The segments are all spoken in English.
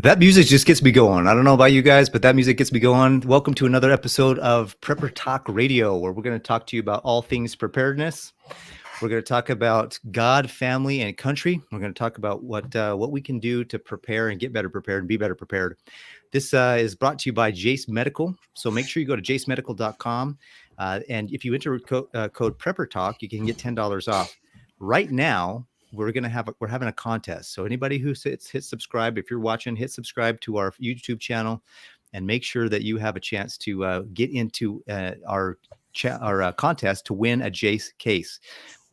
That music just gets me going. I don't know about you guys, but that music gets me going. Welcome to another episode of Prepper Talk Radio, where we're going to talk to you about all things preparedness. We're going to talk about God, family, and country. We're going to talk about what we can do to prepare and get better prepared and be better prepared. This is brought to you by Jase Medical. So make sure you go to jasemedical.com. And if you enter code Prepper Talk, you can get $10 off. Right now, we're having a contest. So anybody who hit subscribe, if you're watching, hit subscribe to our YouTube channel, and make sure that you have a chance to get into our contest to win a Jase case.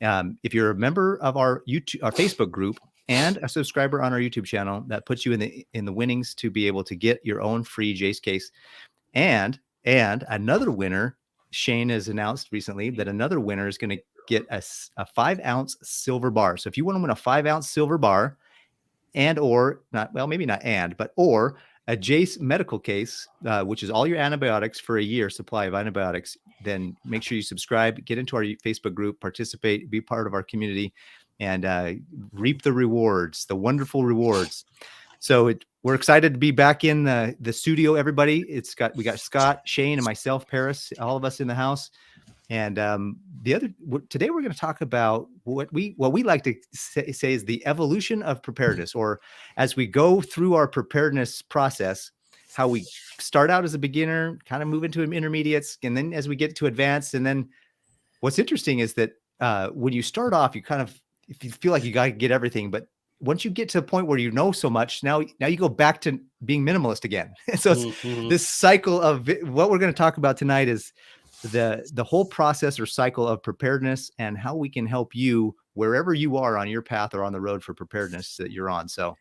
If you're a member of our Facebook group and a subscriber on our YouTube channel, that puts you in the winnings to be able to get your own free Jase case. And another winner, Shane has announced recently that another winner is going to get a 5-ounce silver bar. So if you want to win a 5-ounce silver bar or a Jase medical case, which is all your antibiotics for a year supply of antibiotics, then make sure you subscribe, get into our Facebook group, participate, be part of our community, and reap the rewards, the wonderful rewards. So we're excited to be back in the studio, everybody. We got Scott, Shane, and myself, Paris, all of us in the house. And today we're going to talk about what we like to say is the evolution of preparedness, or as we go through our preparedness process, how we start out as a beginner, kind of move into intermediates, and then as we get to advanced. And then what's interesting is that when you start off, you feel like you got to get everything, but once you get to a point where you know so much, now you go back to being minimalist again. So it's this cycle of what we're going to talk about tonight is the whole process or cycle of preparedness and how we can help you wherever you are on your path or on the road for preparedness that you're on. So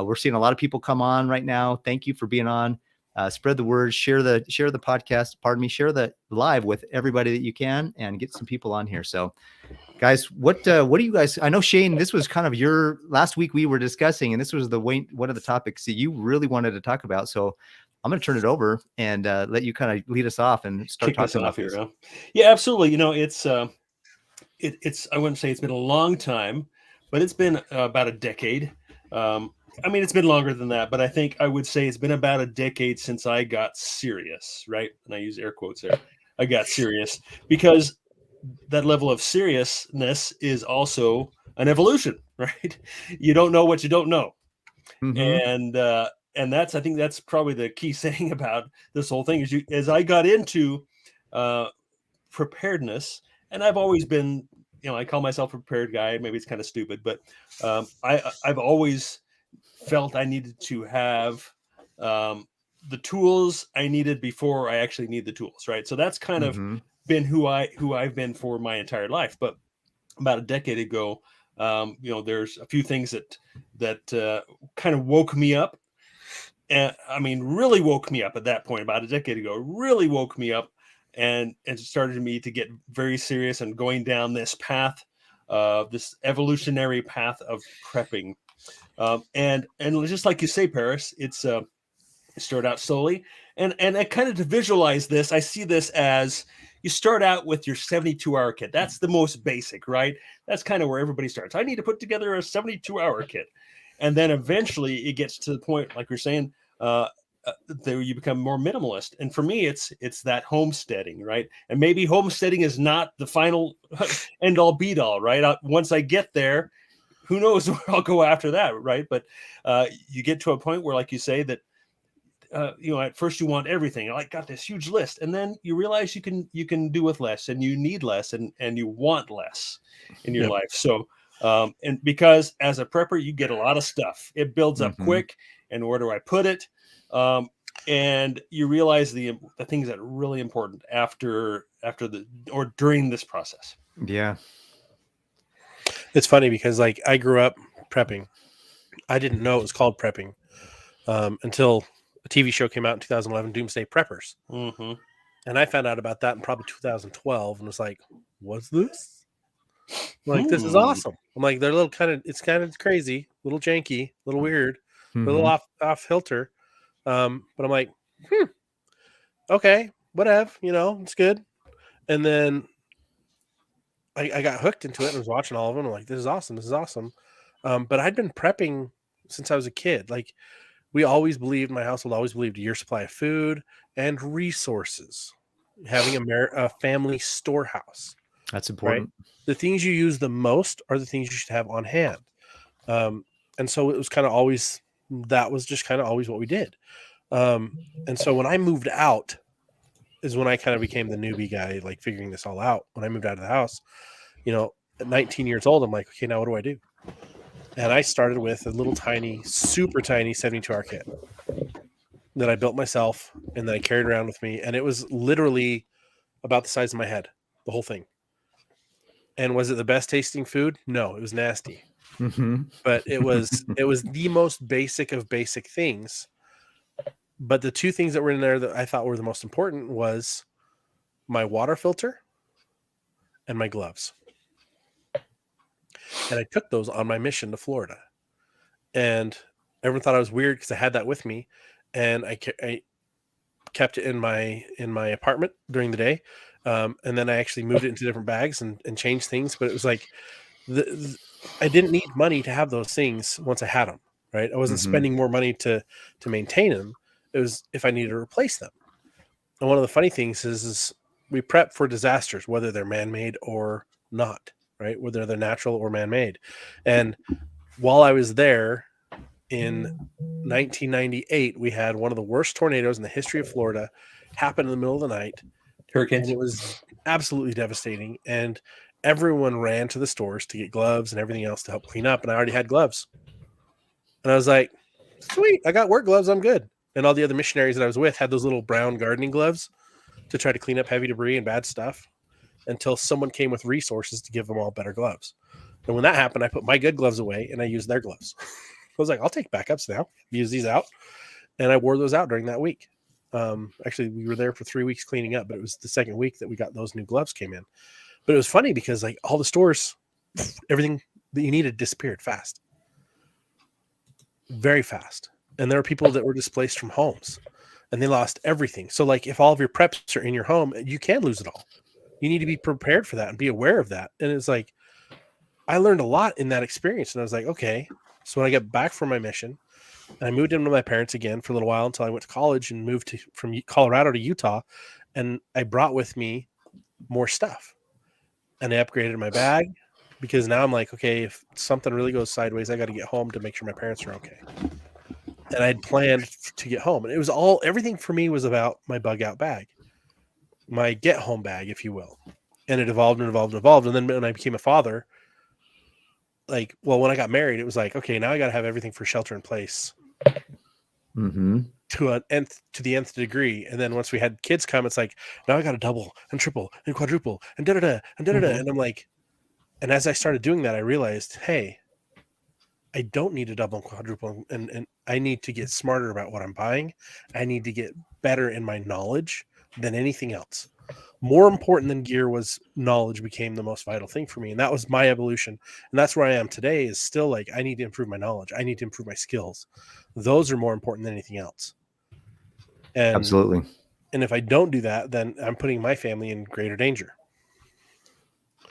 we're seeing a lot of people come on right now. Thank you for being on. Spread the word, share the podcast, share the live with everybody that you can, and get some people on here. So guys, what do you guys, I know Shane, this was kind of your last week we were discussing, and this was one of the topics that you really wanted to talk about. So I'm going to turn it over and let you kind of lead us off and start talking about this. Yeah, absolutely. It's I wouldn't say it's been a long time, but it's been about a decade. It's been longer than that, but I think I would say it's been about a decade since I got serious, right? And I use air quotes there. I got serious because that level of seriousness is also an evolution, right? You don't know what you don't know. Mm-hmm. And I think that's probably the key saying about this whole thing is as I got into preparedness, and I've always been, I call myself a prepared guy. Maybe it's kind of stupid, but I've always felt I needed to have the tools I needed before I actually need the tools, right? So that's kind of been who I've been for my entire life. But about a decade ago, there's a few things that kind of woke me up. And really woke me up at that point about a decade ago, really woke me up and started me to get very serious and going down this path, this evolutionary path of prepping. And just like you say, Paris, it started out slowly. And I kind of to visualize this, I see this as you start out with your 72-hour kit. That's the most basic, right? That's kind of where everybody starts. I need to put together a 72-hour kit. And then eventually it gets to the point, like you're saying, there you become more minimalist. And for me, it's that homesteading, right? And maybe homesteading is not the final end all be all, right? Once I get there, who knows where I'll go after that, right? But you get to a point where, like you say, that at first you want everything. I got this huge list, and then you realize you can do with less, and you need less, and you want less in your life. So. And because as a prepper, you get a lot of stuff. It builds up quick. And where do I put it? And you realize the things that are really important during this process. Yeah. It's funny because I grew up prepping. I didn't know it was called prepping until a TV show came out in 2011, Doomsday Preppers. Mm-hmm. And I found out about that in probably 2012 and was like, what's this? This is awesome. I'm like, they're it's kind of crazy, a little janky, a little weird, a little off filter. But I'm like, okay, whatever, it's good. And then I got hooked into it and was watching all of them. I'm like, this is awesome. But I'd been prepping since I was a kid. we always believed, my household always believed, a year supply of food and resources, having a family storehouse. That's Right? important. The things you use the most are the things you should have on hand. And so it was kind of always, that was just kind of always what we did. And so when I moved out is when I kind of became the newbie guy, like figuring this all out. When I moved out of the house, at 19 years old, I'm like, okay, now what do I do? And I started with a little tiny, super tiny 72-hour kit that I built myself and that I carried around with me. And it was literally about the size of my head, the whole thing. And was it the best tasting food? No, it was nasty. Mm-hmm. But it was the most basic of basic things. But the two things that were in there that I thought were the most important was my water filter and my gloves. And I took those on my mission to Florida. And everyone thought I was weird because I had that with me. And I kept it in my apartment during the day. And then I actually moved it into different bags and changed things. But it was like, I didn't need money to have those things once I had them, right? I wasn't spending more money to maintain them. It was if I needed to replace them. And one of the funny things is we prep for disasters, whether they're man-made or not, right? Whether they're natural or man-made. And while I was there in 1998, we had one of the worst tornadoes in the history of Florida happen in the middle of the night. Hurricanes. And it was absolutely devastating. And everyone ran to the stores to get gloves and everything else to help clean up. And I already had gloves. And I was like, sweet, I got work gloves. I'm good. And all the other missionaries that I was with had those little brown gardening gloves to try to clean up heavy debris and bad stuff until someone came with resources to give them all better gloves. And when that happened, I put my good gloves away and I used their gloves. I was like, I'll take backups now, use these out. And I wore those out during that week. Actually, we were there for 3 weeks cleaning up, but it was the second week that we got those new gloves came in. But it was funny because like all the stores, everything that you needed disappeared fast. Very fast. And there were people that were displaced from homes and they lost everything. So like if all of your preps are in your home, you can lose it all. You need to be prepared for that and be aware of that. And it's like, I learned a lot in that experience. And I was like, okay. So when I got back from my mission, I moved in with my parents again for a little while until I went to college and moved from Colorado to Utah. And I brought with me more stuff. And I upgraded my bag because now I'm like, okay, if something really goes sideways, I got to get home to make sure my parents are okay. And I'd planned to get home. And it was everything for me was about my bug out bag, my get home bag, if you will. And it evolved and evolved and evolved. And then when I became a father, when I got married, it was like, okay, now I got to have everything for shelter in place to the nth degree. And then once we had kids come, it's like, now I got to double and triple and quadruple and da-da-da and da-da-da. And I'm like, and as I started doing that, I realized, hey, I don't need to double and quadruple and I need to get smarter about what I'm buying. I need to get better in my knowledge than anything else. More important than gear was knowledge became the most vital thing for me. And that was my evolution. And that's where I am today is still like, I need to improve my knowledge. I need to improve my skills. Those are more important than anything else. And absolutely. And if I don't do that, then I'm putting my family in greater danger.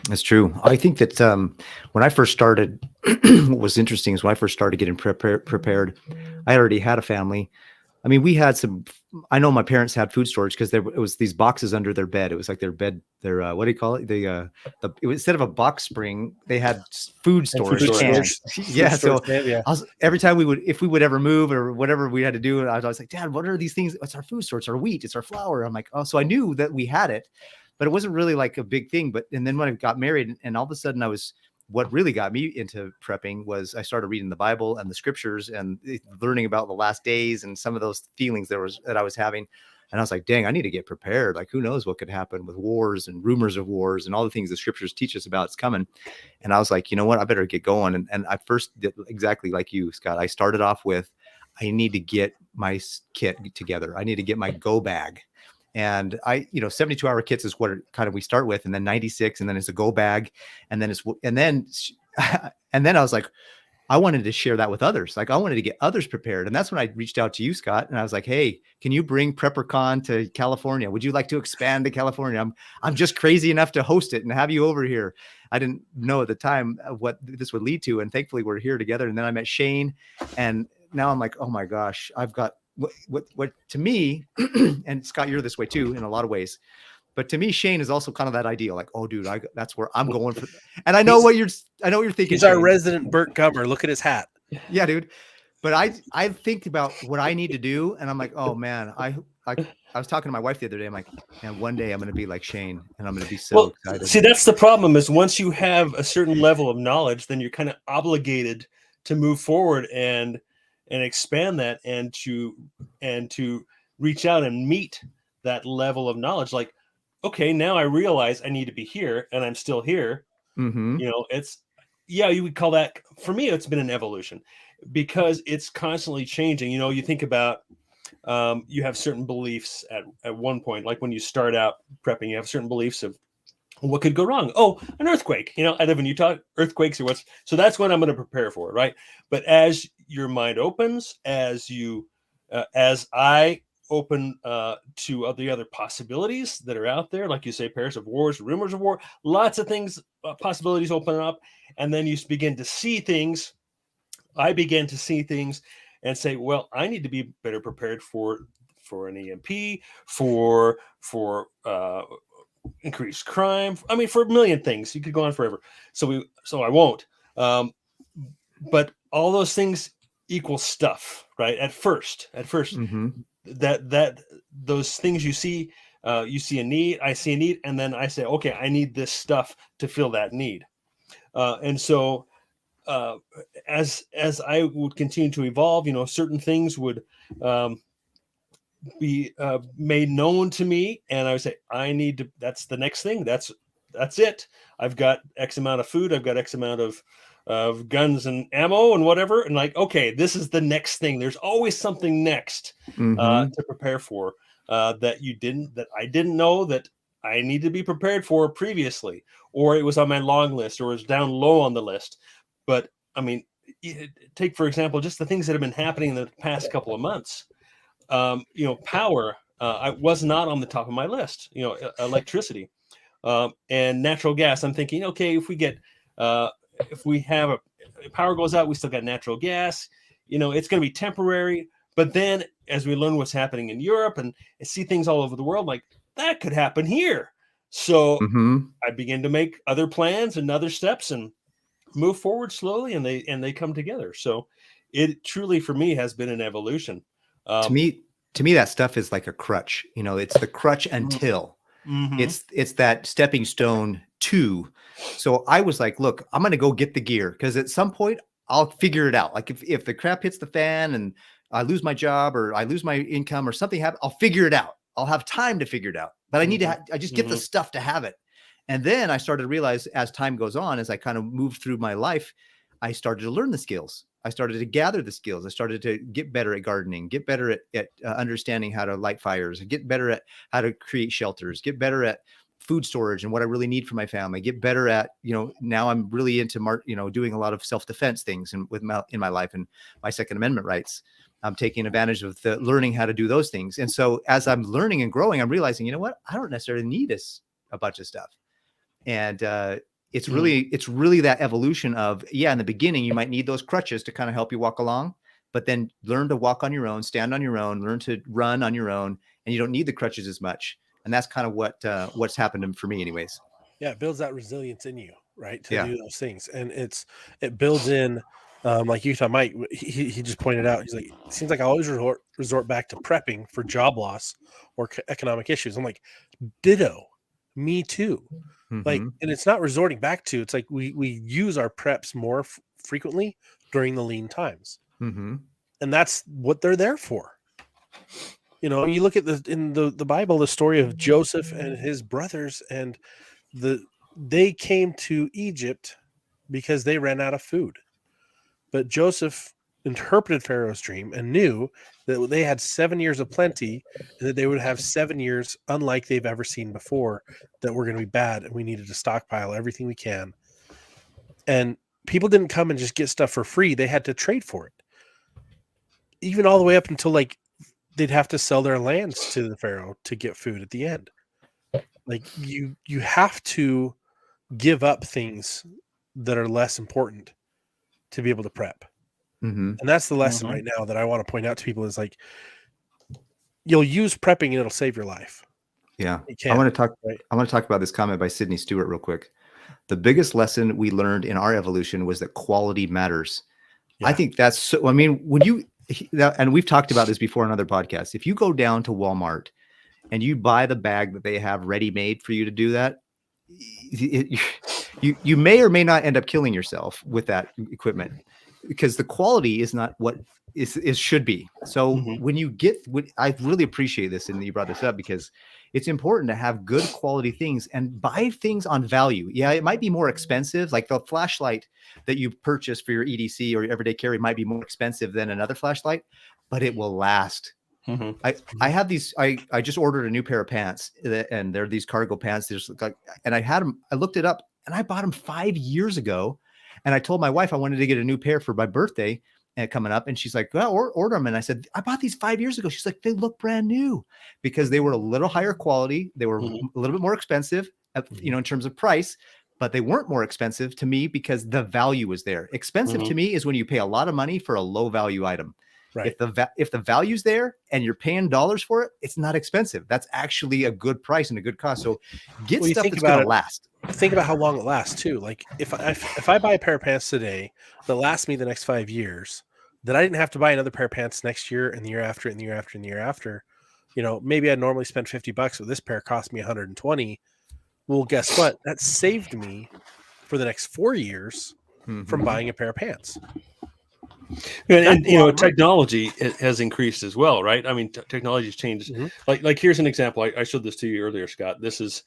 That's true. I think that when I first started, what was interesting is when I first started getting prepared, I already had a family. I mean, we had I know my parents had food storage because it was these boxes under their bed. It was like their what do you call it? It was, instead of a box spring, they had food storage. Every time if we would ever move or whatever we had to do, I was like, Dad, what are these things? It's our food storage, our wheat, it's our flour. I'm like, oh, so I knew that we had it, but it wasn't really like a big thing. And then when I got married and all of a sudden what really got me into prepping was I started reading the Bible and the scriptures and learning about the last days and some of those feelings that I was having. And I was like, dang, I need to get prepared. Like, who knows what could happen with wars and rumors of wars and all the things the scriptures teach us about. It's coming. And I was like, you know what? I better get going. And I first did exactly like you, Scott. I started off with, I need to get my kit together. I need to get my go bag. And 72-hour kits is what kind of we start with, and then 96, and then it's a go bag, and then I was like, I wanted to share that with others. Like I wanted to get others prepared. And that's when I reached out to you, Scott. And I was like, hey, can you bring PrepperCon to California? Would you like to expand to California? I'm just crazy enough to host it and have you over here. I didn't know at the time what this would lead to. And thankfully we're here together. And then I met Shane, and now I'm like, oh my gosh, I've got what to me, and Scott, you're this way too in a lot of ways. But to me, Shane is also kind of that ideal. Like, oh, dude, that's where I'm going for. And I know what you're thinking. He's our Shane. resident Burt Gummer. Look at his hat. Yeah, dude. But I think about what I need to do, and I'm like, oh man, I was talking to my wife the other day. I'm like, man, one day I'm going to be like Shane, and I'm going to be so excited. See, that's the problem. Is once you have a certain level of knowledge, then you're kind of obligated to move forward and expand that, and to reach out and meet that level of knowledge. Like, okay, now I realize I need to be here, and I'm still here. Mm-hmm. You know, you would call that, for me, it's been an evolution, because it's constantly changing. You know, you think about, you have certain beliefs at one point, like when you start out prepping, you have certain beliefs of what could go wrong. Oh, an earthquake. You know, I live in Utah, earthquakes are so that's what I'm going to prepare for, right? But as your mind opens, as I open to the other possibilities that are out there, like you say, pairs of wars, rumors of war, lots of things, possibilities open up, and then you begin to see things. I began to see things and say, well, I need to be better prepared for an EMP, for increased crime. I mean, for a million things. You could go on forever. So I won't. But all those things equal stuff, right? At first, Mm-hmm. that those things you see a need, I see a need, and then I say, okay, I need this stuff to fill that need. And so as I would continue to evolve, you know, certain things would be made known to me, and I would say, I need to. That's the next thing. That's it. I've got X amount of food. I've got X amount of guns and ammo and whatever. And like, okay, this is the next thing. There's always something next to prepare for that I didn't know that I need to be prepared for previously, or it was on my long list, or it was down low on the list. But I mean, take, for example, just the things that have been happening in the past couple of months. You know, power, I was not on the top of my list, you know, electricity, and natural gas. I'm thinking, okay, if we have power goes out, we still got natural gas, you know, it's going to be temporary. But then as we learn what's happening in Europe and see things all over the world, like that could happen here. So I begin to make other plans and other steps and move forward slowly, and they come together. So it truly, for me, has been an evolution. To me, that stuff is like a crutch. You know, it's the crutch until it's that stepping stone to. So I was like, look, I'm going to go get the gear, because at some point I'll figure it out. Like if the crap hits the fan and I lose my job or I lose my income or something happens, I'll figure it out. I'll have time to figure it out, but I need to, I just get the stuff to have it. And then I started to realize, as time goes on, as I kind of moved through my life, I started to learn the skills. I started to gather the skills. I started to get better at gardening, get better at understanding how to light fires, get better at how to create shelters, get better at food storage and what I really need for my family, get better at, you know, now I'm really into doing a lot of self-defense things in my life and my Second Amendment rights. I'm taking advantage of learning how to do those things. And so as I'm learning and growing, I'm realizing, you know what, I don't necessarily need a bunch of stuff. And it's really that evolution of, in the beginning, you might need those crutches to kind of help you walk along, but then learn to walk on your own, stand on your own, learn to run on your own, and you don't need the crutches as much. And that's kind of what's happened for me anyways. Yeah. It builds that resilience in you, right? To do those things. And it builds in, like Utah Mike, he just pointed out, he's like, it seems like I always resort back to prepping for job loss or economic issues. I'm like, ditto, me too. Like, and it's not resorting back to, it's like we use our preps more frequently during the lean times. And that's what they're there for. You know, you look at in the Bible, the story of Joseph and his brothers, and they came to Egypt because they ran out of food. But Joseph interpreted Pharaoh's dream and knew that they had 7 years of plenty, and that they would have 7 years unlike they've ever seen before, that were going to be bad, and we needed to stockpile everything we can. And people didn't come and just get stuff for free. They had to trade for it. Even all the way up until like they'd have to sell their lands to the Pharaoh to get food at the end. Like you have to give up things that are less important to be able to prep. Mm-hmm. And that's the lesson right now that I want to point out to people is like, you'll use prepping and it'll save your life. Yeah. It I can, want to talk. right? I want to talk about this comment by Sydney Stewart real quick. The biggest lesson we learned in our evolution was that quality matters. Yeah. I think that's so. I mean, when you and we've talked about this before on other podcasts. If you go down to Walmart and you buy the bag that they have ready made for you to do that, you may or may not end up killing yourself with that equipment because the quality is not what is should be. So when you get, I really appreciate this and you brought this up because it's important to have good quality things and buy things on value. Yeah, it might be more expensive. Like the flashlight that you purchase for your EDC or your everyday carry might be more expensive than another flashlight, but it will last. I have these. I just ordered a new pair of pants, and they're these cargo pants. There's like, and I had them. I looked it up, and I bought them 5 years ago. And I told my wife I wanted to get a new pair for my birthday coming up, and she's like, "Well, order them." And I said, "I bought these 5 years ago." She's like, "They look brand new," because they were a little higher quality. They were a little bit more expensive, in terms of price. But they weren't more expensive to me because the value was there. Expensive to me is when you pay a lot of money for a low value item. Right. If the value's there and you're paying dollars for it, it's not expensive. That's actually a good price and a good cost. So get stuff that's going to last. Think about how long it lasts too. Like if I buy a pair of pants today that lasts me the next 5 years, then I didn't have to buy another pair of pants next year and the year after and the year after and the year after. Maybe I'd normally spend $50, but this pair cost me 120. Well, guess what? That saved me for the next 4 years from buying a pair of pants. And technology has increased as well, right? I mean, technology's changed. Like here's an example. I showed this to you earlier, Scott. This is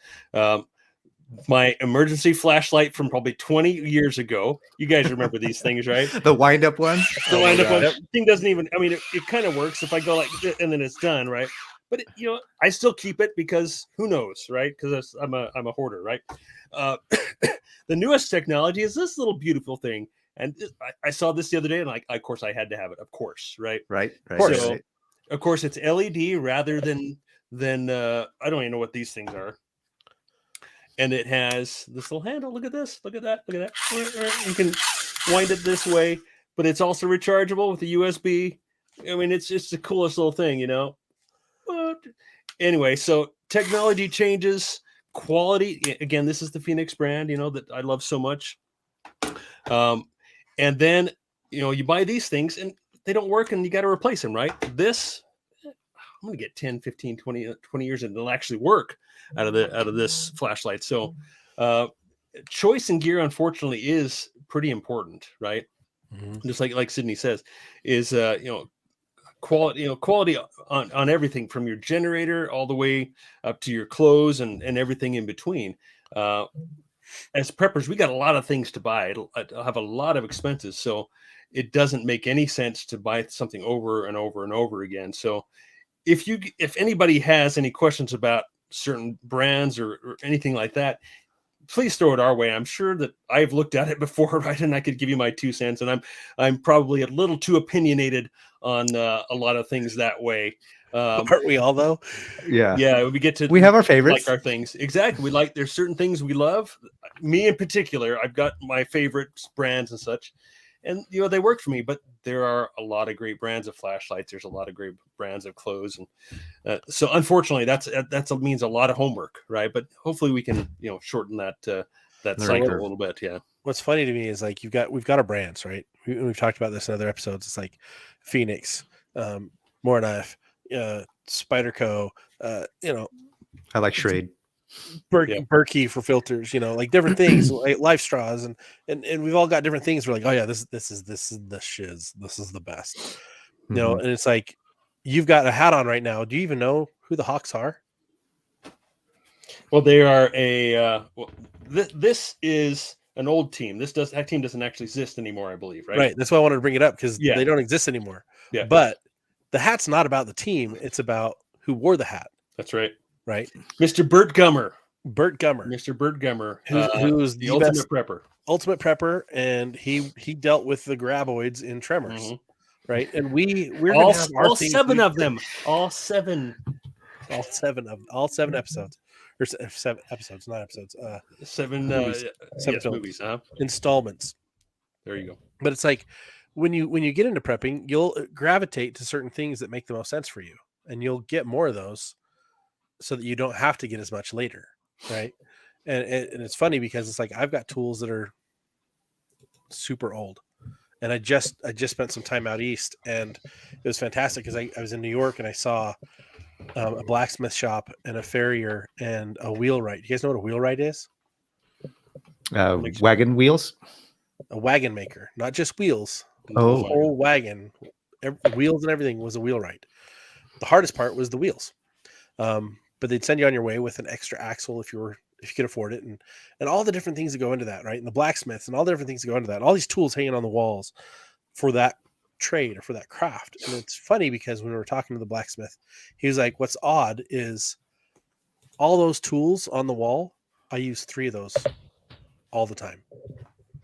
my emergency flashlight from probably 20 years ago. You guys remember these things, right? The wind-up ones. The wind-up one. Thing doesn't even. I mean, it kind of works if I go like this and then it's done, right? But I still keep it because who knows, right? Because I'm a hoarder, right? The newest technology is this little beautiful thing. And I saw this the other day, and of course, I had to have it. Of course, right? Right. So, of course, it's LED rather than I don't even know what these things are. And it has this little handle. Look at this. Look at that. Look at that. You can wind it this way, but it's also rechargeable with a USB. I mean, it's just the coolest little thing, But anyway, so technology changes. Quality. Again, this is the Phoenix brand, that I love so much. And then, you buy these things and they don't work and you got to replace them, right? This, I'm going to get 10, 15, 20 years and it'll actually work out of this flashlight. So, choice in gear, unfortunately, is pretty important, right? Just like Sydney says, is, quality on everything from your generator all the way up to your clothes and everything in between. As preppers, we got a lot of things to buy. It'll have a lot of expenses. So it doesn't make any sense to buy something over and over and over again. So if anybody has any questions about certain brands or anything like that, please throw it our way. I'm sure that I've looked at it before, right? And I could give you my 2 cents. And I'm probably a little too opinionated on a lot of things that way. Aren't we all though? Yeah. We have our favorites. Like our things. Exactly. There's certain things we love. Me in particular, I've got my favorite brands and such, and they work for me. But there are a lot of great brands of flashlights. There's a lot of great brands of clothes, and so unfortunately, that means a lot of homework, right? But hopefully, we can shorten that cycle a little bit. Yeah. What's funny to me is like we've got our brands, right? We've talked about this in other episodes. It's like Phoenix, More Knife, Spyderco, I like Schrade. Berkey for filters, like different things, like Life Straws, and we've all got different things. We're like, oh yeah, this is the shiz. This is the best, and it's like you've got a hat on right now. Do you even know who the Hawks are? Well, they are this is an old team. That team doesn't actually exist anymore, I believe, right? Right. That's why I wanted to bring it up because they don't exist anymore. Yeah. But the hat's not about the team; it's about who wore the hat. That's right. Right. Mr. Burt Gummer. Mr. Burt Gummer, who's the ultimate prepper. Ultimate prepper, and he dealt with the graboids in Tremors, right? And we're all gonna have our 7 of them. All seven episodes. Or 7 episodes, not episodes. 7 movies. 7 movies, installments. There you go. But it's like when you get into prepping, you'll gravitate to certain things that make the most sense for you, and you'll get more of those so that you don't have to get as much later, right? And it's funny because it's like I've got tools that are super old, and I just spent some time out east, and it was fantastic because I was in New York and I saw a blacksmith shop and a farrier and a wheelwright. You guys know what a wheelwright is? Wagon wheels. A wagon maker, not just wheels. Oh. The whole wagon, wheels and everything was a wheelwright. The hardest part was the wheels. But they'd send you on your way with an extra axle if you could afford it, and all the different things that go into that, right? And the blacksmiths and all the different things that go into that, and all these tools hanging on the walls for that trade or for that craft. And it's funny because when we were talking to the blacksmith, he was like, what's odd is all those tools on the wall, I use 3 of those all the time.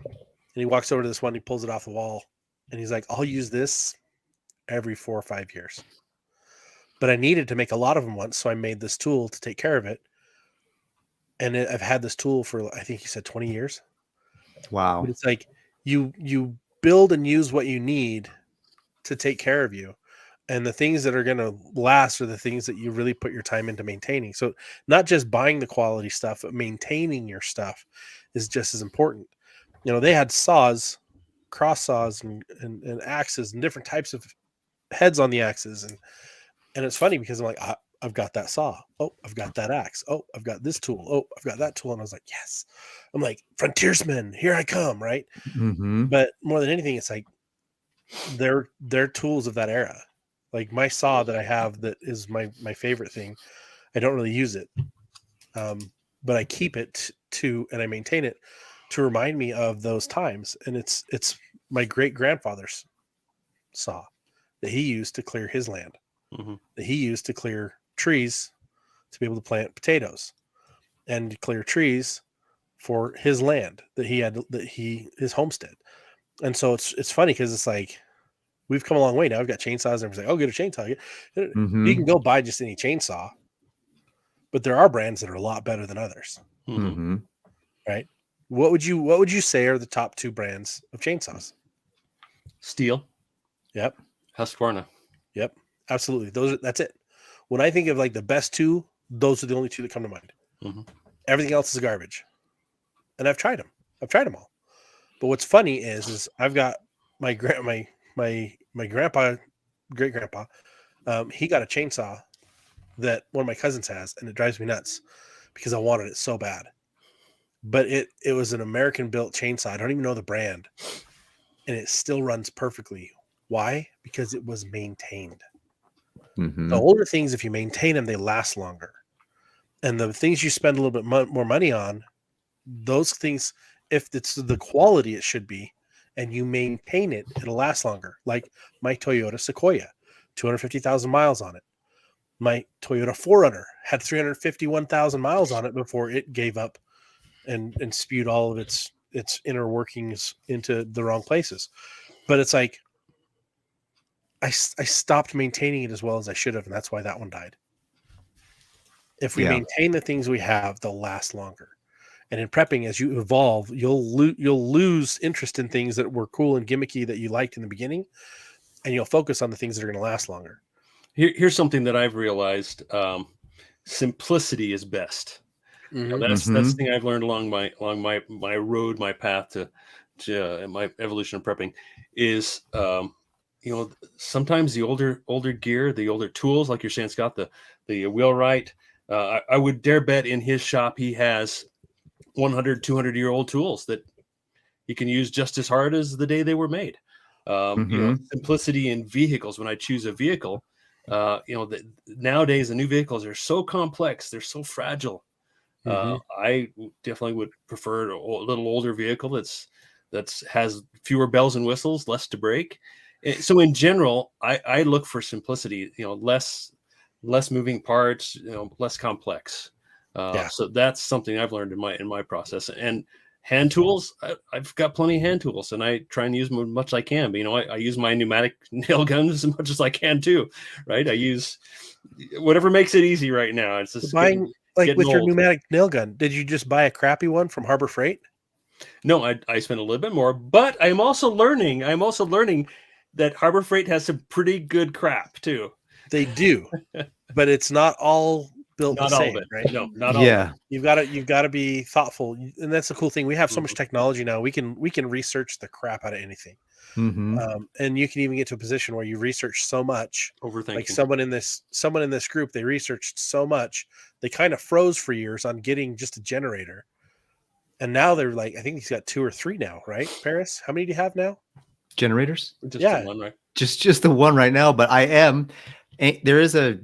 And he walks over to this one, he pulls it off the wall, and he's like, I'll use this every 4 or 5 years. But I needed to make a lot of them once, so I made this tool to take care of it. And I've had this tool for, I think he said 20 years. Wow. But it's like you build and use what you need to take care of you. And the things that are going to last are the things that you really put your time into maintaining. So not just buying the quality stuff, but maintaining your stuff is just as important. You know, they had saws, cross saws and axes and different types of heads on the axes. And it's funny because I'm like, I've got that saw. Oh, I've got that axe. Oh, I've got this tool. Oh, I've got that tool. And I was like, yes. I'm like, frontiersman, here I come, right? Mm-hmm. But more than anything, it's like they're tools of that era. Like my saw that I have that is my favorite thing. I don't really use it, but I keep it and I maintain it to remind me of those times. And it's my great grandfather's saw that he used to clear his land. Mm-hmm. That he used to clear trees to be able to plant potatoes and to clear trees for his land that he had, his homestead. And so it's funny because it's like we've come a long way now. I've got chainsaws and everything's like, oh, get a chainsaw. Mm-hmm. You can go buy just any chainsaw, but there are brands that are a lot better than others. Mm-hmm. Right? What would you say are the top 2 brands of chainsaws? Steel. Yep. Husqvarna. Yep. Absolutely. That's it. When I think of like the best 2, those are the only 2 that come to mind. Mm-hmm. Everything else is garbage. And I've tried them. I've tried them all. But what's funny is I've got my grandpa, great grandpa. He got a chainsaw that one of my cousins has, and it drives me nuts because I wanted it so bad. But it was an American built chainsaw. I don't even know the brand, and it still runs perfectly. Why? Because it was maintained. Mm-hmm. The older things, if you maintain them, they last longer. And the things you spend a little bit more money on, those things, if it's the quality it should be, and you maintain it, it'll last longer. Like my Toyota Sequoia, 250,000 miles on it. My Toyota 4Runner had 351,000 miles on it before it gave up and spewed all of its inner workings into the wrong places. But it's like, I stopped maintaining it as well as I should have, and that's why that one died. If we maintain the things we have, they'll last longer. And in prepping, as you evolve, you'll lose interest in things that were cool and gimmicky that you liked in the beginning, and you'll focus on the things that are going to last longer. Here's something that I've realized: simplicity is best. Mm-hmm. That's the thing I've learned along my road, my path to my evolution of prepping is. Sometimes the older gear, the older tools, like you're saying, Scott, the wheelwright, I would dare bet in his shop he has 100, 200-year-old tools that he can use just as hard as the day they were made. Simplicity in vehicles. When I choose a vehicle, nowadays the new vehicles are so complex, they're so fragile. I definitely would prefer a little older vehicle that has fewer bells and whistles, less to break. So in general, I look for simplicity, less moving parts, less complex. So that's something I've learned in my process. And hand tools, I've got plenty of hand tools, and I try and use them as much as I can. But I use my pneumatic nail guns as much as I can too, right? I use whatever makes it easy right now. It's just with your pneumatic nail gun. Did you just buy a crappy one from Harbor Freight? No, I spend a little bit more, but I'm also learning that Harbor Freight has some pretty good crap too. They do, but it's not all built Not the all same, of it. right? No, not all of Yeah. it. You've got to be thoughtful, and that's the cool thing. We have so much Mhm. technology now. We can research the crap out of anything, Mm-hmm. and you can even get to a position where you research so much. Like Overthinking. someone in this group, they researched so much, they kind of froze for years on getting just a generator, and now they're like, I think he's got 2 or 3 now, right? Paris, how many do you have now? Generators? Just Yeah. the one, right? Just the one right now, but there is a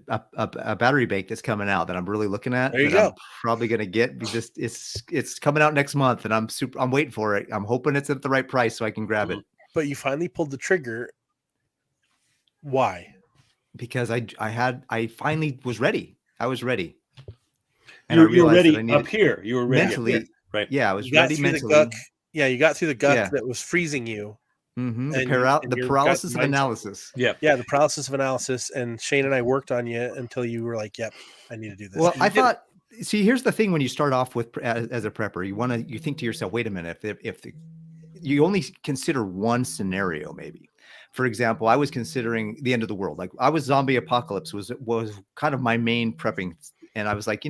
battery bank that's coming out that I'm really looking at. There you that go. I'm probably going to get because it's coming out next month, and I'm waiting for it. I'm hoping it's at the right price so I can grab it, But you finally pulled the trigger. Why? because I finally was ready. I was ready, and You I were realized that I ready needed up here. You were ready mentally. up here. Right. Yeah, I was You got ready through the mentally. guck. Yeah, you got through the guck Yeah. that was freezing you. Mm-hmm. And The paralysis of analysis. Yeah. Yeah, the paralysis of analysis. And Shane and I worked on you until you were like, "Yep, I need to do this." Well, And I you did it. thought. See, here's the thing: when you start off with as a prepper, you think to yourself, "Wait a minute, you only consider one scenario, maybe." For example, I was considering the end of the world. Like I was zombie apocalypse was kind of my main prepping, and I was like,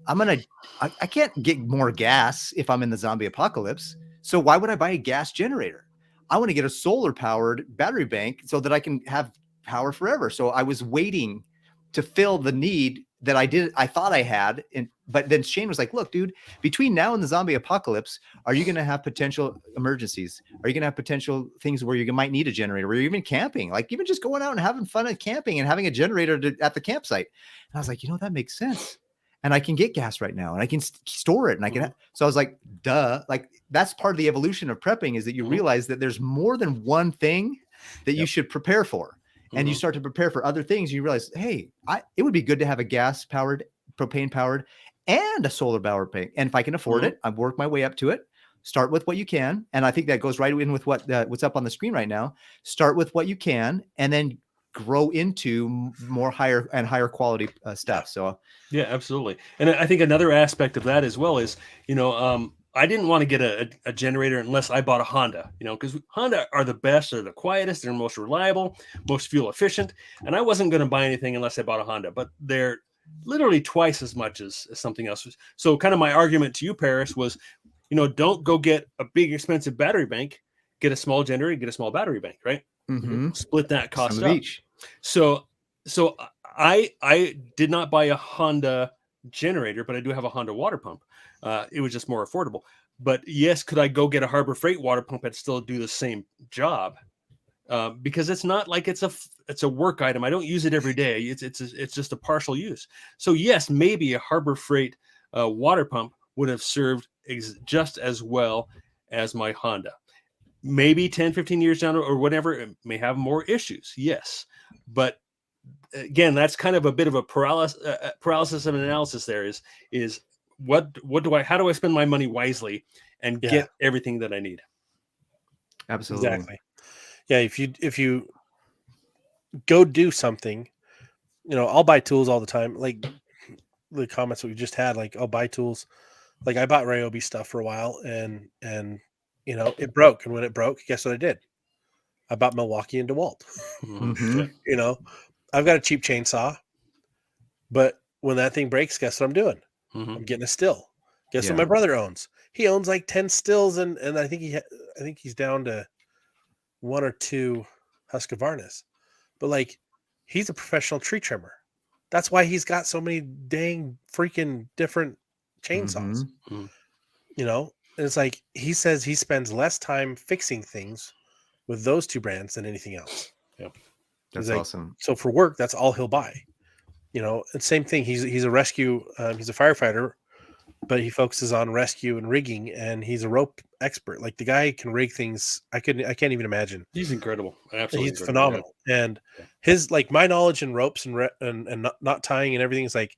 I can't get more gas if I'm in the zombie apocalypse. So why would I buy a gas generator? I want to get a solar powered battery bank so that I can have power forever. So I was waiting to fill the need that I thought I had. But then Shane was like, look, dude, between now and the zombie apocalypse, are you going to have potential emergencies? Are you going to have potential things where you might need a generator, where you're even camping, like even just going out and having fun at camping and having a generator at the campsite? And I was like, that makes sense. And I can get gas right now and I can store it and I can. So I was like, duh, like that's part of the evolution of prepping is that you realize that there's more than one thing that you should prepare for. And you start to prepare for other things. You realize, hey, it would be good to have a gas powered, propane powered, and a solar powered bank. And if I can afford it, I work my way up to it. Start with what you can. And I think that goes right in with what's up on the screen right now. Start with what you can, and then grow into more higher quality stuff. So yeah, absolutely. And I think another aspect of that as well is, I didn't want to get a generator unless I bought a Honda, because Honda are the best, they're the quietest, they're most reliable, most fuel efficient. And I wasn't going to buy anything unless I bought a Honda, but they're literally twice as much as something else. So kind of my argument to you, Paris, was, don't go get a big expensive battery bank, get a small generator, get a small battery bank, right? Split that cost up. Each. So I did not buy a Honda generator, but I do have a Honda water pump. It was just more affordable. But yes, could I go get a Harbor Freight water pump and still do the same job? Because it's not like it's a work item. I don't use it every day. It's just a partial use. So yes, maybe a Harbor Freight water pump would have served just as well as my Honda. Maybe 10, 15 years down or whatever, it may have more issues. Yes. But again, that's kind of a bit of a paralysis of analysis. There is how do I spend my money wisely and get everything that I need? Absolutely. Exactly. Yeah. If you go do something, I'll buy tools all the time. Like the comments that we just had, like I'll buy tools. Like I bought Ryobi stuff for a while and it broke. And when it broke, guess what I did? I bought Milwaukee and DeWalt. I've got a cheap chainsaw, but when that thing breaks, guess what I'm doing? I'm getting a still. Guess what my brother owns? He owns like 10 stills, and I think he's down to 1 or 2 Husqvarnas. But like, he's a professional tree trimmer. That's why he's got so many dang freaking different chainsaws. And it's like he says he spends less time fixing things with those 2 brands than anything else. Yeah. That's awesome. So for work, that's all he'll buy. And same thing. He's a rescue. He's a firefighter, but he focuses on rescue and rigging, and he's a rope expert. Like the guy can rig things. I can't even imagine. He's incredible. Absolutely, he's phenomenal. Yeah. And his my knowledge in ropes and not tying and everything is like,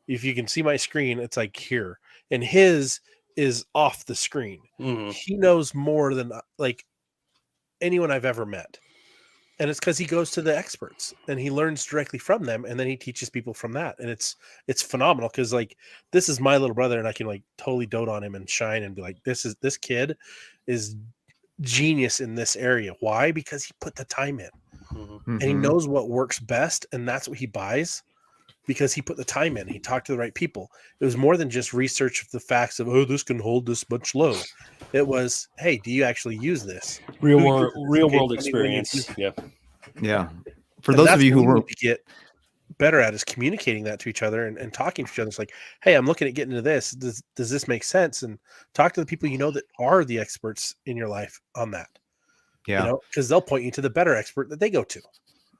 if you can see my screen, it's like here, and his is off the screen. He knows more than like anyone I've ever met. And it's because he goes to the experts and he learns directly from them, and then he teaches people from that. And it's phenomenal because like this is my little brother, and I can like totally dote on him and shine and be like, this kid is genius in this area. Why? Because he put the time in and he knows what works best, and that's what he buys because he put the time in. He talked to the right people. It was more than just research of the facts of, oh, this can hold this much load. It was, hey, do you actually use this? Real world experience. Yeah. Yeah. For those of you who we were need to get better at is communicating that to each other and talking to each other. It's like, hey, I'm looking at getting into this. Does this make sense? And talk to the people you know that are the experts in your life on that. Yeah. You know, because they'll point you to the better expert that they go to.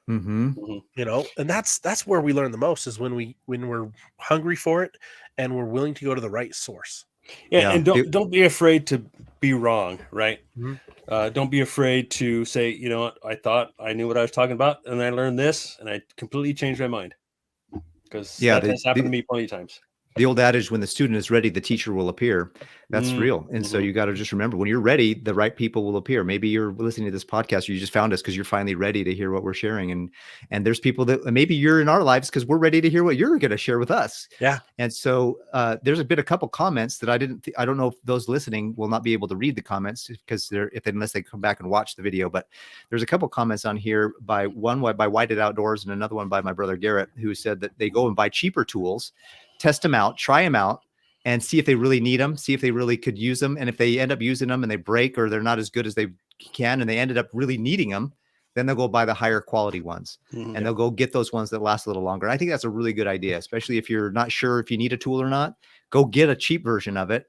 You know, and that's where we learn the most is when we're hungry for it and we're willing to go to the right source. Yeah. And don't be afraid to be wrong, right? Don't be afraid to say, you know what, I thought I knew what I was talking about, and I learned this, and I completely changed my mind. Because that has happened to me plenty of times. The old adage, when the student is ready, the teacher will appear. That's real. And so you got to just remember, when you're ready, the right people will appear. Maybe you're listening to this podcast, or you just found us because you're finally ready to hear what we're sharing. And there's people that maybe you're in our lives because we're ready to hear what you're going to share with us. Yeah. And so there's a couple comments that I don't know if those listening will not be able to read the comments because unless they come back and watch the video. But there's a couple comments on here by Whited Outdoors and another one by my brother Garrett, who said that they go and buy cheaper tools, test them out, try them out, and see if they really need them, see if they really could use them. And if they end up using them and they break or they're not as good as they can, and they ended up really needing them, then they'll go buy the higher quality ones and they'll go get those ones that last a little longer. I think that's a really good idea, especially if you're not sure if you need a tool or not. Go get a cheap version of it.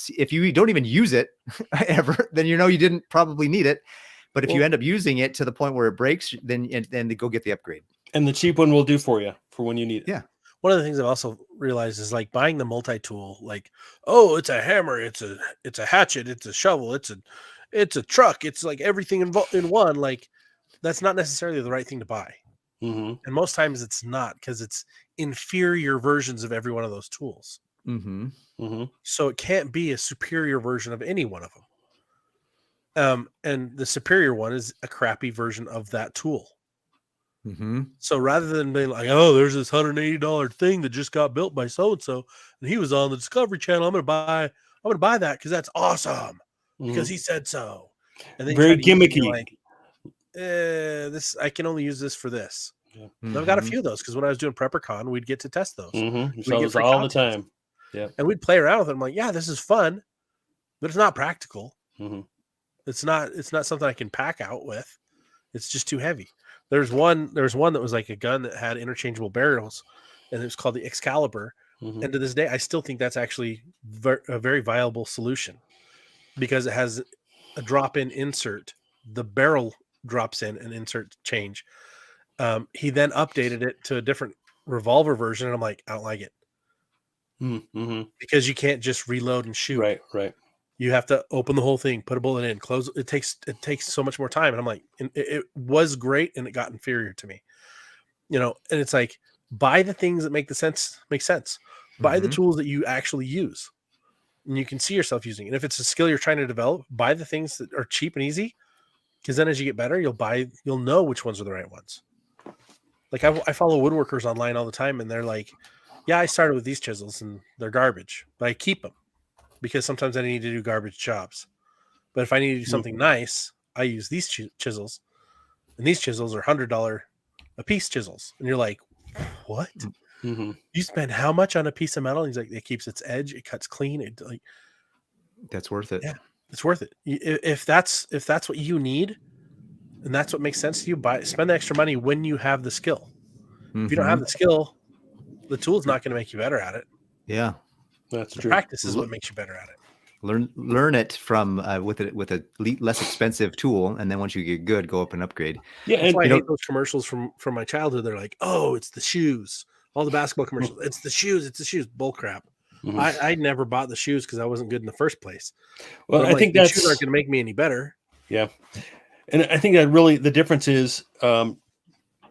If you don't even use it ever, then you know you didn't probably need it. But if you end up using it to the point where it breaks, then they go get the upgrade. And the cheap one will do for you for when you need it. Yeah. One of the things I've also realized is like buying the multi-tool, like, oh, it's a hammer, it's a hatchet, it's a shovel, it's a truck, it's like everything in one. Like, that's not necessarily the right thing to buy. And most times it's not, because it's inferior versions of every one of those tools. So it can't be a superior version of any one of them. And the superior one is a crappy version of that tool. So rather than being like, oh, there's this $180 thing that just got built by so-and-so, and he was on the Discovery Channel, I'm gonna buy that because that's awesome because he said so. And then very gimmicky. Like, this, I can only use this for this. And I've got a few of those because when I was doing PrepperCon, we'd get to test those. We saw those all the time. Yeah. And we'd play around with them. I'm like, yeah, this is fun, but it's not practical. It's not something I can pack out with. It's just too heavy. There's one that was like a gun that had interchangeable barrels, and it was called the Excalibur. And to this day, I still think that's actually a very viable solution because it has a drop-in insert. The barrel drops in an insert change. He then updated it to a different revolver version, and I'm like, I don't like it. Because you can't just reload and shoot. Right. You have to open the whole thing, put a bullet in, close. It takes so much more time. And I'm like, it was great, and it got inferior to me. You know, and it's like, buy the things that make sense. Buy the tools that you actually use, and you can see yourself using. And if it's a skill you're trying to develop, buy the things that are cheap and easy. Because then, as you get better, you'll know which ones are the right ones. Like I follow woodworkers online all the time, and they're like, yeah, I started with these chisels, and they're garbage, but I keep them. Because sometimes I need to do garbage jobs. But if I need to do something nice, I use these chisels. And these chisels are $100 a piece chisels. And you're like, what? You spend how much on a piece of metal? And he's like, it keeps its edge. It cuts clean. That's worth it. Yeah, it's worth it. If that's what you need, and that's what makes sense to you, spend the extra money when you have the skill. If you don't have the skill, the tool's not going to make you better at it. Yeah. That's the true. Practice is what makes you better at it. Learn it from with a less expensive tool, and then once you get good, go up and upgrade. Yeah, that's why I hate those commercials from my childhood. They're like, "Oh, it's the shoes." All the basketball commercials, it's the shoes. Bull crap. I never bought the shoes because I wasn't good in the first place. Well, I think that's the shoes aren't going to make me any better. Yeah, and I think that really the difference is kind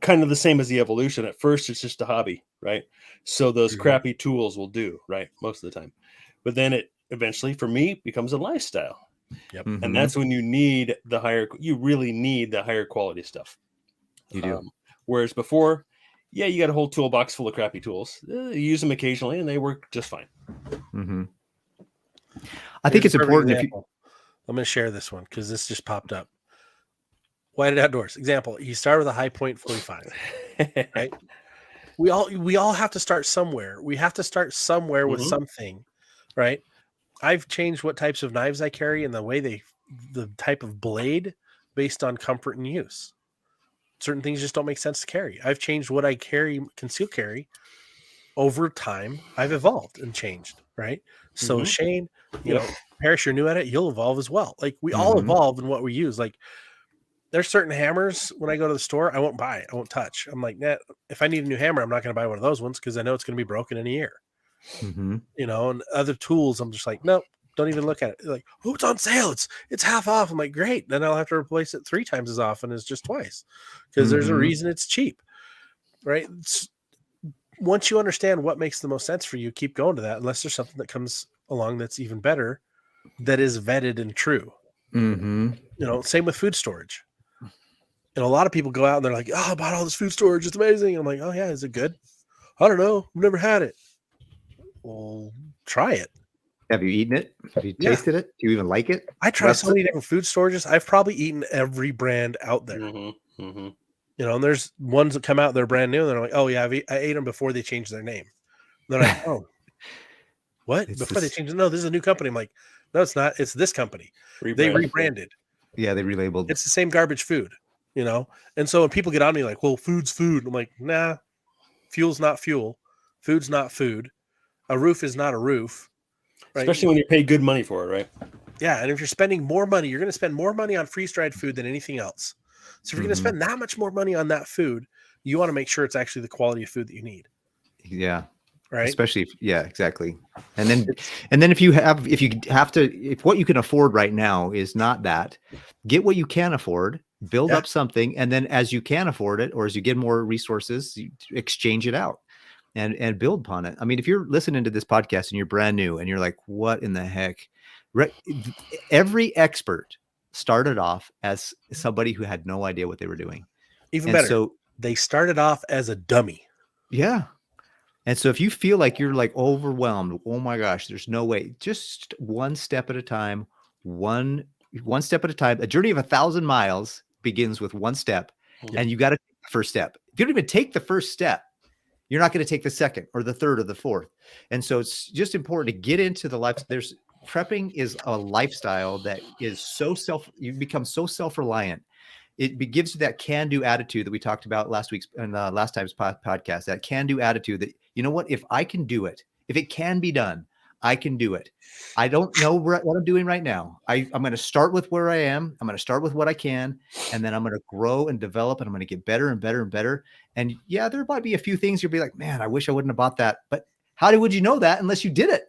of the same as the evolution. At first, it's just a hobby, right? So those crappy tools will do, right, most of the time. But then it eventually, for me, becomes a lifestyle. Yep. And that's when you really need the higher quality stuff. You do. Whereas before, yeah, you got a whole toolbox full of crappy tools. You use them occasionally and they work just fine. Mm-hmm. I think it's important if you. I'm going to share this one because this just popped up. Whited Outdoors example. You start with a high point 45, right? We all have to start somewhere. We have to start somewhere with something, right? I've changed what types of knives I carry and the type of blade based on comfort and use. Certain things just don't make sense to carry. I've changed what I conceal carry over time. I've evolved and changed, right? So Shane, you know, Parrish, you're new at it, you'll evolve as well. Like we all evolve in what we use. Like there's certain hammers when I go to the store, I won't buy, I won't touch. I'm like, nah, if I need a new hammer, I'm not going to buy one of those ones because I know it's going to be broken in a year. You know, and other tools, I'm just like, nope, don't even look at it. Like, oh, it's on sale. It's half off. I'm like, great. Then I'll have to replace it 3 times as often as just twice because there's a reason it's cheap, right? Once you understand what makes the most sense for you, keep going to that unless there's something that comes along that's even better, that is vetted and true. You know, same with food storage. And a lot of people go out and they're like, oh, I bought all this food storage. It's amazing. I'm like, oh, yeah, is it good? I don't know. I've never had it. Well, try it. Have you eaten it? Have you tasted it? Do you even like it? I try so many different food storages. I've probably eaten every brand out there. You know, and there's ones that come out, they're brand new. And they're like, oh, yeah, I ate them before they changed their name. And they're like, oh, what? Before they changed it? No, this is a new company. I'm like, no, it's not. It's this company. They rebranded. Yeah, they relabeled. It's the same garbage food, you know? And so when people get on me like, well, food's food. I'm like, nah, fuel's not fuel. Food's not food. A roof is not a roof. Right? Especially when you pay good money for it, right? Yeah, and if you're spending more money, you're going to spend more money on freeze-dried food than anything else. So if you're going to spend that much more money on that food, you want to make sure it's actually the quality of food that you need. Yeah. Right. Especially exactly. And then if what you can afford right now is not that, get what you can afford, build up something, and then as you can afford it, or as you get more resources, you exchange it out and build upon it. I mean, if you're listening to this podcast and you're brand new and you're like, what in the heck? Every expert started off as somebody who had no idea what they were doing. Even better. So they started off as a dummy. Yeah. And so if you feel like you're like overwhelmed, oh my gosh, there's no way, just one step at a time, one step at a time. A journey of 1,000 miles begins with one step, and you got to take the first step. If you don't even take the first step, you're not going to take the second or the third or the fourth. And so it's just important to get into the life. Prepping is a lifestyle that is you become so self-reliant. It gives you that can-do attitude that we talked about last time's podcast, that can-do attitude that, you know what, if I can do it, if it can be done, I can do it. I don't know what I'm doing right now. I'm going to start with where I am. I'm going to start with what I can, and then I'm going to grow and develop, and I'm going to get better and better and better. And yeah, there might be a few things you'll be like, man, I wish I wouldn't have bought that. But how would you know that unless you did it?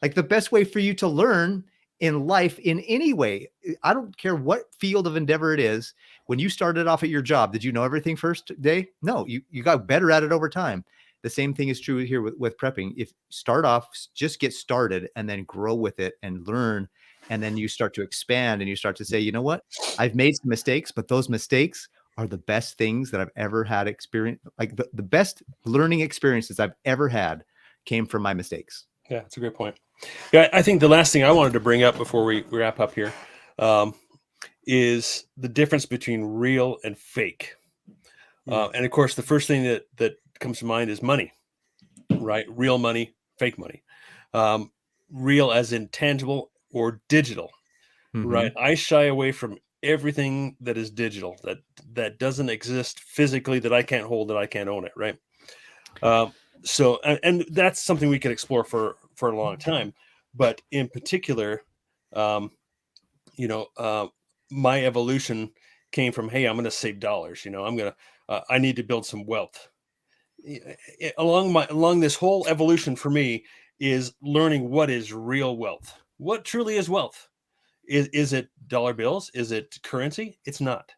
Like the best way for you to learn in life in any way, I don't care what field of endeavor it is. When you started off at your job, did you know everything first day? No, you got better at it over time. The same thing is true here with prepping. If start off, just get started and then grow with it and learn. And then you start to expand and you start to say, you know what, I've made some mistakes, but those mistakes are the best things that I've ever had experience. Like the best learning experiences I've ever had came from my mistakes. Yeah, that's a great point. Yeah, I think the last thing I wanted to bring up before we wrap up here is the difference between real and fake. And of course, the first thing that comes to mind is money, right? Real money, fake money. Real as in tangible or digital, right? I shy away from everything that is digital, that doesn't exist physically, that I can't hold, that I can't own it, right? So, and that's something we could explore for a long time. But in particular, my evolution came from, hey, I'm going to save dollars. I need to build some wealth. Along this whole evolution for me is learning what is real wealth. What truly is wealth? Is it dollar bills? Is it currency? It's not.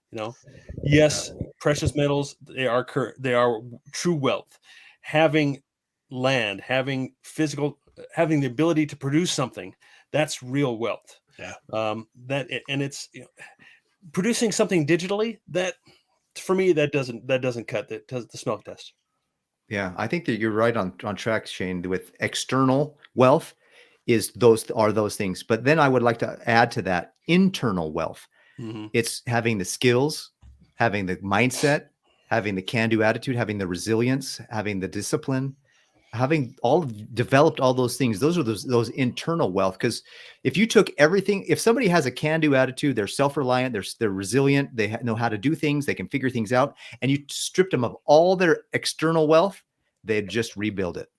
Yes, precious metals, they are true wealth. Having land, having the ability to produce something, that's real wealth. Yeah. It's producing something digitally, that for me, that doesn't cut the smoke test. Yeah, I think that you're right on track, Shane. With external wealth, those things. But then I would like to add to that internal wealth. Mm-hmm. It's having the skills, having the mindset, having the can-do attitude, having the resilience, having the discipline, having developed all those things. Those are those internal wealth. Because if you took everything, if somebody has a can-do attitude, they're self-reliant, they're resilient, they know how to do things, they can figure things out, and you stripped them of all their external wealth, they'd just rebuild it.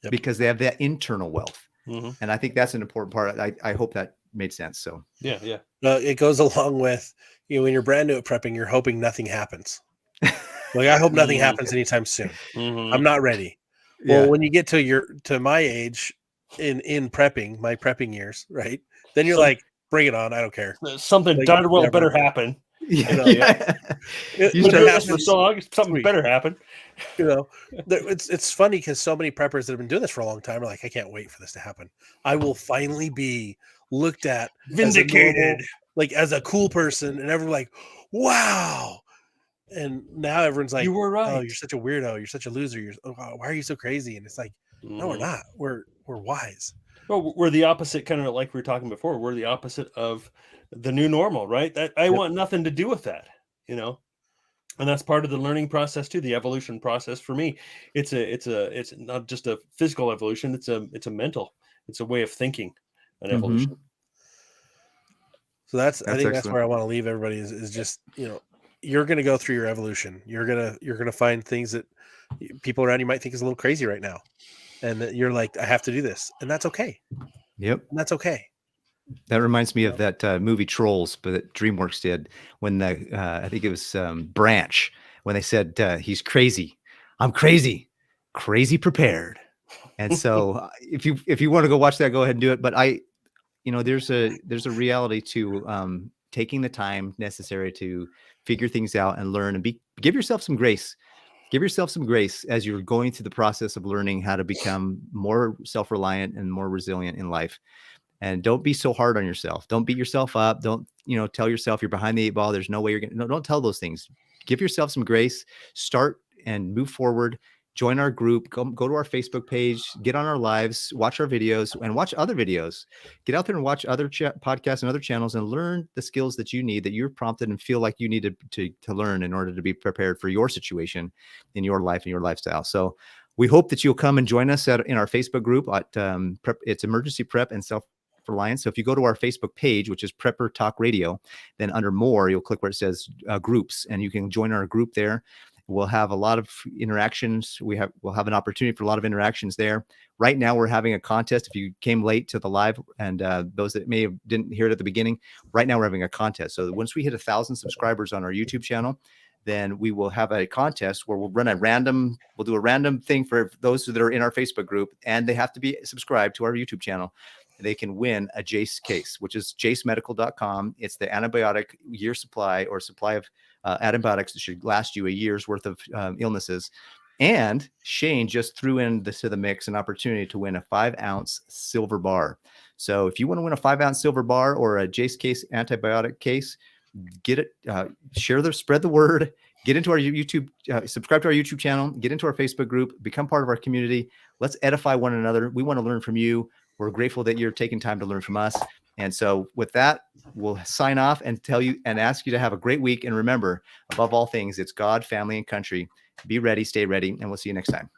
Yep. Because they have that internal wealth. Mm-hmm. And I think that's an important part. I hope that made sense. So yeah. It goes along with, when you're brand new at prepping, you're hoping nothing happens. Like, I hope nothing happens anytime soon. Mm-hmm. I'm not ready. Well, when you get to my age in prepping, my prepping years, right? Then you're like, bring it on. I don't care. Something like, darn well better happen. For so long, something better happen. It's funny because so many preppers that have been doing this for a long time are like, I can't wait for this to happen. I will finally be looked at, vindicated, as a cool person, and everyone's like, wow. And now everyone's like, you were right. Oh, you're such a weirdo. You're such a loser. Why are you so crazy? And it's like, no, we're not. We're wise. Well, we're the opposite, kind of like we were talking before. We're the opposite of the new normal, right? I want nothing to do with that, and that's part of the learning process too, the evolution process. For me, it's not just a physical evolution. It's a mental. It's a way of thinking, an evolution. So I think excellent. That's where I want to leave everybody is just, you're going to go through your evolution. You're going to find things that people around you might think is a little crazy right now. And that you're like, I have to do this. And that's okay. Yep. And that's okay. That reminds me of that movie Trolls, but that DreamWorks did when I think it was Branch, when they said, he's crazy. I'm crazy prepared. And so if you want to go watch that, go ahead and do it. But there's a reality to taking the time necessary to figure things out and learn, and give yourself some grace. Give yourself some grace as you're going through the process of learning how to become more self-reliant and more resilient in life. And don't be so hard on yourself. Don't beat yourself up. Don't, tell yourself you're behind the 8 ball. There's no way don't tell those things. Give yourself some grace, start and move forward. Join our group, go to our Facebook page, get on our lives, watch our videos, and watch other videos. Get out there and watch other podcasts and other channels and learn the skills that you need, that you're prompted and feel like you need to learn in order to be prepared for your situation in your life and your lifestyle. So we hope that you'll come and join us in our Facebook group at it's Emergency Prep and Self-Reliance. So if you go to our Facebook page, which is Prepper Talk Radio, then under more, you'll click where it says groups, and you can join our group there. We'll have a lot of interactions. We'll have an opportunity for a lot of interactions there. Right now, we're having a contest. If you came late to the live, and those that didn't hear it at the beginning, right now we're having a contest. So once we hit 1,000 subscribers on our YouTube channel, then we will have a contest where we'll do a random thing for those that are in our Facebook group, and they have to be subscribed to our YouTube channel. They can win a Jase case, which is jasemedical.com. It's the antibiotic year supply, or supply of antibiotics that should last you a year's worth of illnesses. And Shane just threw into the mix an opportunity to win a 5-ounce silver bar. So if you want to win a 5-ounce silver bar or a Jase case antibiotic case, get it, spread the word, get into our YouTube, subscribe to our YouTube channel, get into our Facebook group, become part of our community. Let's edify one another. We want to learn from you. We're grateful that you're taking time to learn from us. And so with that, we'll sign off and tell you and ask you to have a great week. And remember, above all things, it's God, family, and country. Be ready, stay ready, and we'll see you next time.